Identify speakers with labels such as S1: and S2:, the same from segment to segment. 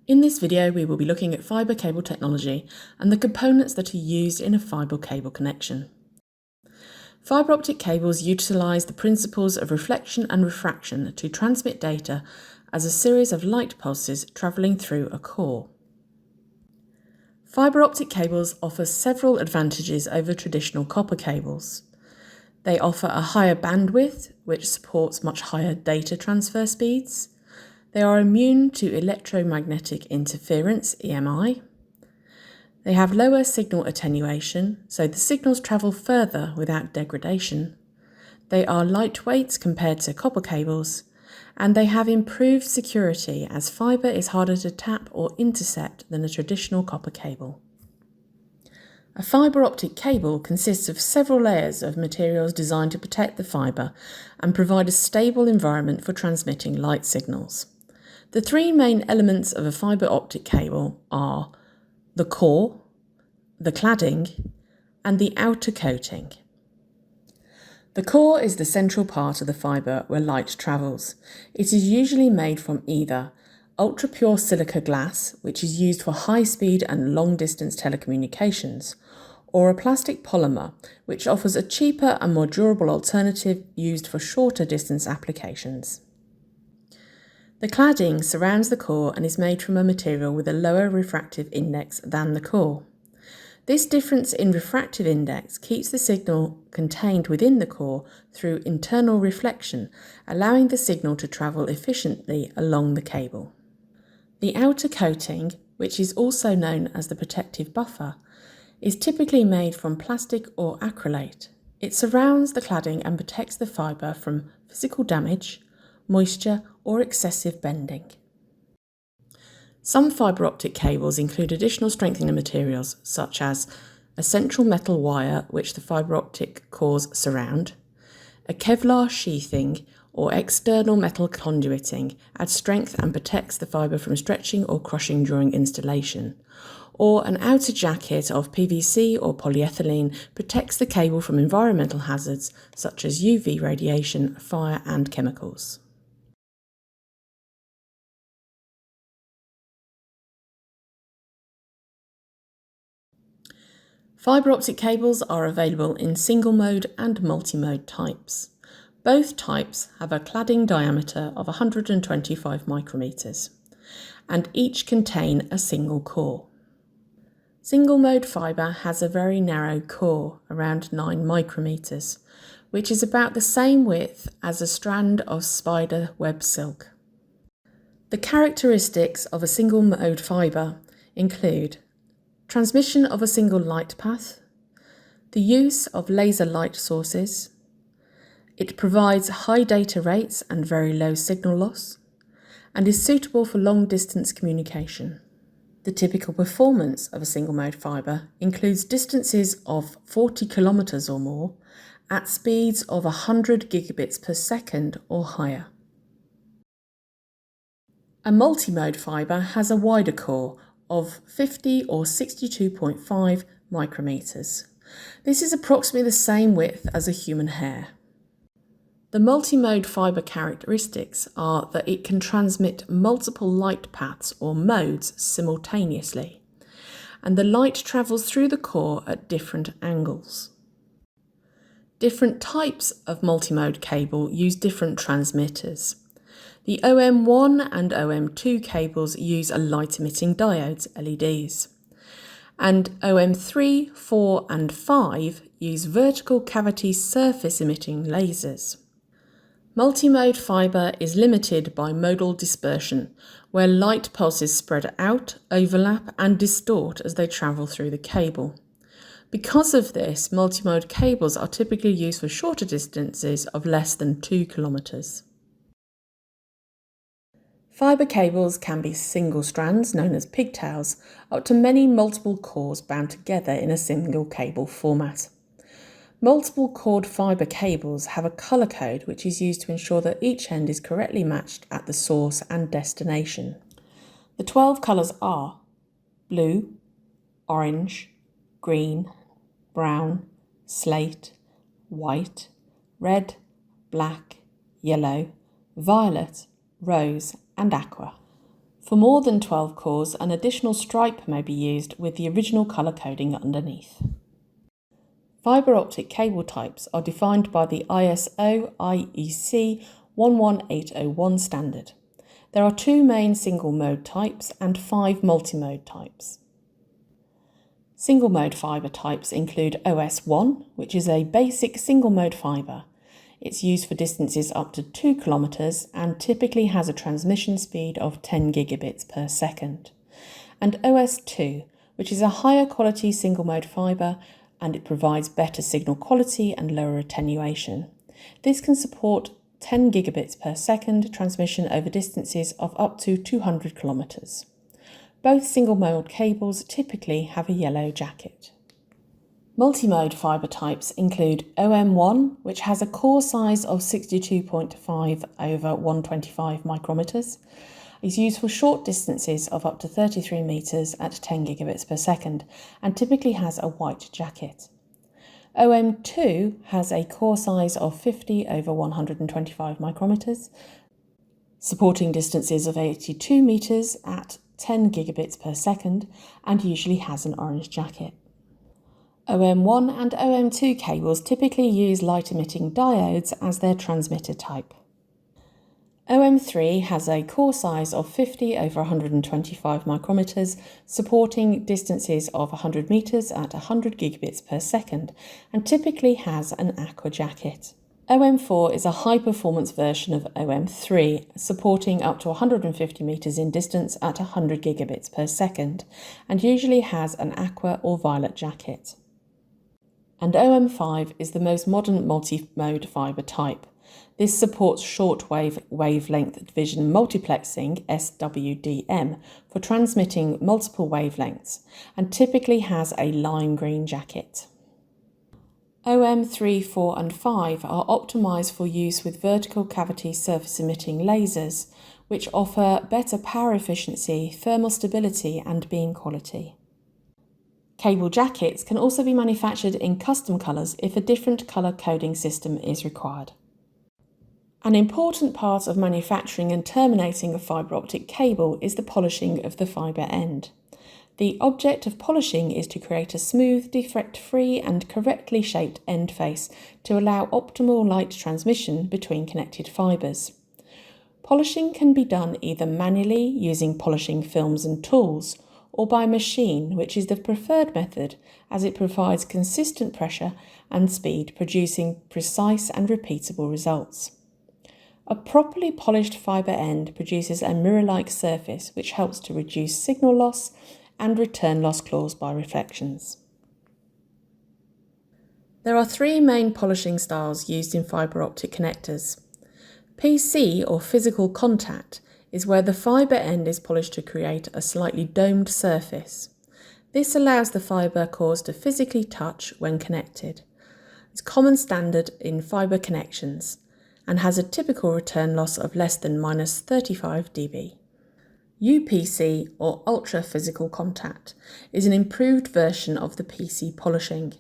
S1: In this video, we will be looking at fibre cable technology and the components that are used in a fibre cable connection. Fibre optic cables utilise the principles of reflection and refraction to transmit data as a series of light pulses travelling through a core. Fibre optic cables offer several advantages over traditional copper cables. They offer a higher bandwidth, which supports much higher data transfer speeds. They are immune to electromagnetic interference, EMI. They have lower signal attenuation, so the signals travel further without degradation. They are lightweight compared to copper cables, and they have improved security as fibre is harder to tap or intercept than a traditional copper cable. A fibre optic cable consists of several layers of materials designed to protect the fibre and provide a stable environment for transmitting light signals. The three main elements of a fibre optic cable are the core, the cladding, and the outer coating. The core is the central part of the fibre where light travels. It is usually made from either ultra-pure silica glass, which is used for high-speed and long-distance telecommunications, or a plastic polymer, which offers a cheaper and more durable alternative used for shorter distance applications. The cladding surrounds the core and is made from a material with a lower refractive index than the core. This difference in refractive index keeps the signal contained within the core through internal reflection, allowing the signal to travel efficiently along the cable. The outer coating, which is also known as the protective buffer, is typically made from plastic or acrylate. It surrounds the cladding and protects the fibre from physical damage, moisture, or excessive bending. Some fibre optic cables include additional strengthening materials such as a central metal wire which the fibre optic cores surround, a Kevlar sheathing or external metal conduiting adds strength and protects the fibre from stretching or crushing during installation, or an outer jacket of PVC or polyethylene protects the cable from environmental hazards such as UV radiation, fire and chemicals. Fibre optic cables are available in single mode and multi-mode types. Both types have a cladding diameter of 125 micrometers, and each contain a single core. Single mode fibre has a very narrow core, around 9 micrometers, which is about the same width as a strand of spider web silk. The characteristics of a single mode fibre include transmission of a single light path, the use of laser light sources, it provides high data rates and very low signal loss, and is suitable for long-distance communication. The typical performance of a single-mode fibre includes distances of 40 kilometres or more at speeds of 100 gigabits per second or higher. A multi-mode fibre has a wider core of 50 or 62.5 micrometers. This is approximately the same width as a human hair. The multi-mode fibre characteristics are that it can transmit multiple light paths or modes simultaneously, and the light travels through the core at different angles. Different types of multi-mode cable use different transmitters. The OM1 and OM2 cables use a light-emitting diodes, LEDs, and OM3, 4 and 5 use vertical cavity surface-emitting lasers. Multi-mode fibre is limited by modal dispersion, where light pulses spread out, overlap and distort as they travel through the cable. Because of this, multi-mode cables are typically used for shorter distances of less than 2 kilometres. Fibre cables can be single strands, known as pigtails, up to many multiple cores bound together in a single cable format. Multiple cored fibre cables have a colour code which is used to ensure that each end is correctly matched at the source and destination. The 12 colours are blue, orange, green, brown, slate, white, red, black, yellow, violet, rose and aqua. For more than 12 cores, an additional stripe may be used with the original colour coding underneath. Fibre optic cable types are defined by the ISO IEC 11801 standard. There are 2 main single-mode types and 5 multi-mode types. Single-mode fibre types include OS1, which is a basic single-mode fibre. It's used for distances up to 2 kilometres and typically has a transmission speed of 10 gigabits per second. And OS2, which is a higher quality single-mode fibre, and it provides better signal quality and lower attenuation. This can support 10 gigabits per second transmission over distances of up to 200 kilometres. Both single-mode cables typically have a yellow jacket. Multi-mode fibre types include OM1, which has a core size of 62.5 over 125 micrometers, is used for short distances of up to 33 metres at 10 gigabits per second and typically has a white jacket. OM2 has a core size of 50 over 125 micrometers, supporting distances of 82 metres at 10 gigabits per second and usually has an orange jacket. OM1 and OM2 cables typically use light-emitting diodes as their transmitter type. OM3 has a core size of 50 over 125 micrometers, supporting distances of 100 metres at 100 gigabits per second, and typically has an aqua jacket. OM4 is a high-performance version of OM3, supporting up to 150 metres in distance at 100 gigabits per second, and usually has an aqua or violet jacket. And OM5 is the most modern multi-mode fibre type. This supports shortwave wavelength division multiplexing (SWDM) for transmitting multiple wavelengths and typically has a lime green jacket. OM3, 4 and 5 are optimised for use with vertical cavity surface emitting lasers, which offer better power efficiency, thermal stability and beam quality. Cable jackets can also be manufactured in custom colours if a different colour coding system is required. An important part of manufacturing and terminating a fibre optic cable is the polishing of the fibre end. The object of polishing is to create a smooth, defect-free and correctly shaped end face to allow optimal light transmission between connected fibres. Polishing can be done either manually using polishing films and tools, or by machine, which is the preferred method as it provides consistent pressure and speed, producing precise and repeatable results. A properly polished fibre end produces a mirror-like surface which helps to reduce signal loss and return loss caused by reflections. There are 3 main polishing styles used in fibre optic connectors. PC, or physical contact, is where the fibre end is polished to create a slightly domed surface. This allows the fibre cores to physically touch when connected. It's common standard in fibre connections and has a typical return loss of less than minus 35 dB. UPC, or ultra physical contact, is an improved version of the PC polishing.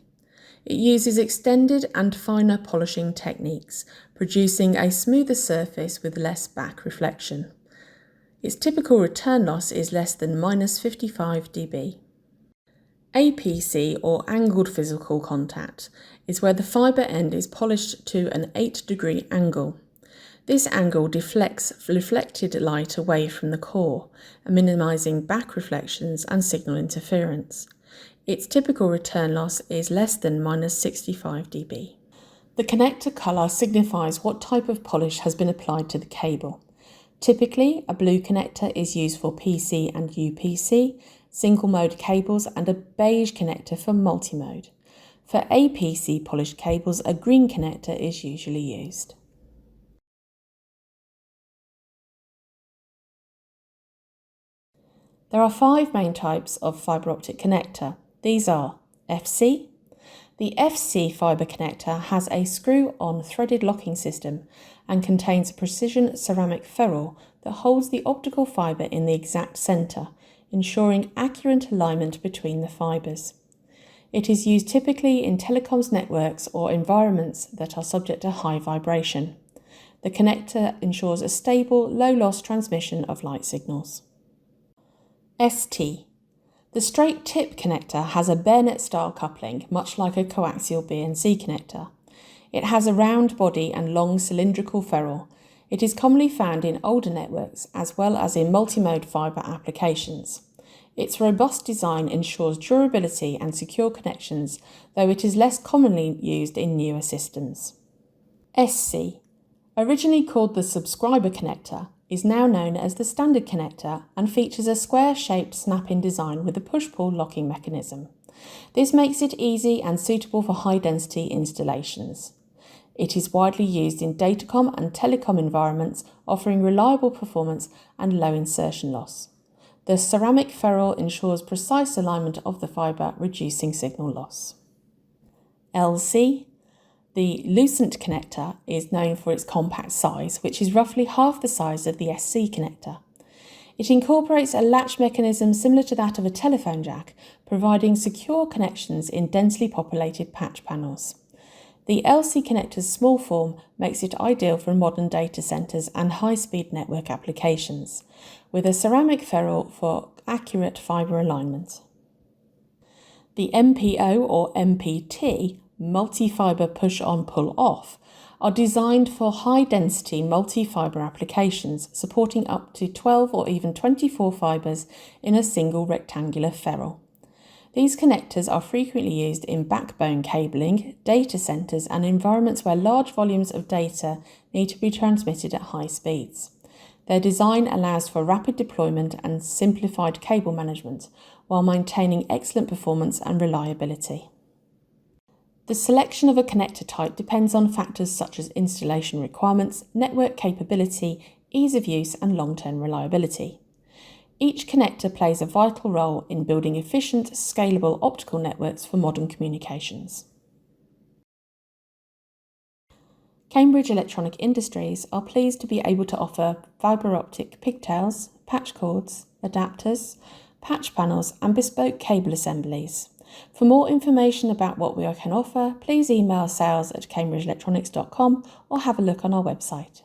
S1: It uses extended and finer polishing techniques, producing a smoother surface with less back reflection. Its typical return loss is less than minus 55 dB. APC, or angled physical contact, is where the fibre end is polished to an 8-degree angle. This angle deflects reflected light away from the core, minimising back reflections and signal interference. Its typical return loss is less than minus 65 dB. The connector colour signifies what type of polish has been applied to the cable. Typically, a blue connector is used for PC and UPC, single-mode cables, and a beige connector for multi-mode. For APC polished cables, a green connector is usually used. There are 5 main types of fibre optic connector. These are FC. The FC fibre connector has a screw-on threaded locking system and contains a precision ceramic ferrule that holds the optical fibre in the exact centre, ensuring accurate alignment between the fibres. It is used typically in telecoms networks or environments that are subject to high vibration. The connector ensures a stable, low-loss transmission of light signals. ST. The straight tip connector has a bayonet-style coupling, much like a coaxial BNC connector. It has a round body and long cylindrical ferrule. It is commonly found in older networks as well as in multi-mode fibre applications. Its robust design ensures durability and secure connections, though it is less commonly used in newer systems. SC. Originally called the subscriber connector, is now known as the standard connector and features a square-shaped snap-in design with a push-pull locking mechanism. This makes it easy and suitable for high-density installations. It is widely used in datacom and telecom environments, offering reliable performance and low insertion loss. The ceramic ferrule ensures precise alignment of the fibre, reducing signal loss. LC. The Lucent connector is known for its compact size, which is roughly half the size of the SC connector. It incorporates a latch mechanism similar to that of a telephone jack, providing secure connections in densely populated patch panels. The LC connector's small form makes it ideal for modern data centres and high-speed network applications, with a ceramic ferrule for accurate fibre alignment. The MPO or MPT, multi-fibre push-on pull-off, are designed for high-density multi-fibre applications, supporting up to 12 or even 24 fibres in a single rectangular ferrule. These connectors are frequently used in backbone cabling, data centres and environments where large volumes of data need to be transmitted at high speeds. Their design allows for rapid deployment and simplified cable management, while maintaining excellent performance and reliability. The selection of a connector type depends on factors such as installation requirements, network capability, ease of use and long-term reliability. Each connector plays a vital role in building efficient, scalable optical networks for modern communications. Cambridge Electronic Industries are pleased to be able to offer fibre optic pigtails, patch cords, adapters, patch panels and bespoke cable assemblies. For more information about what we can offer, please email sales@cambridgeelectronics.com or have a look on our website.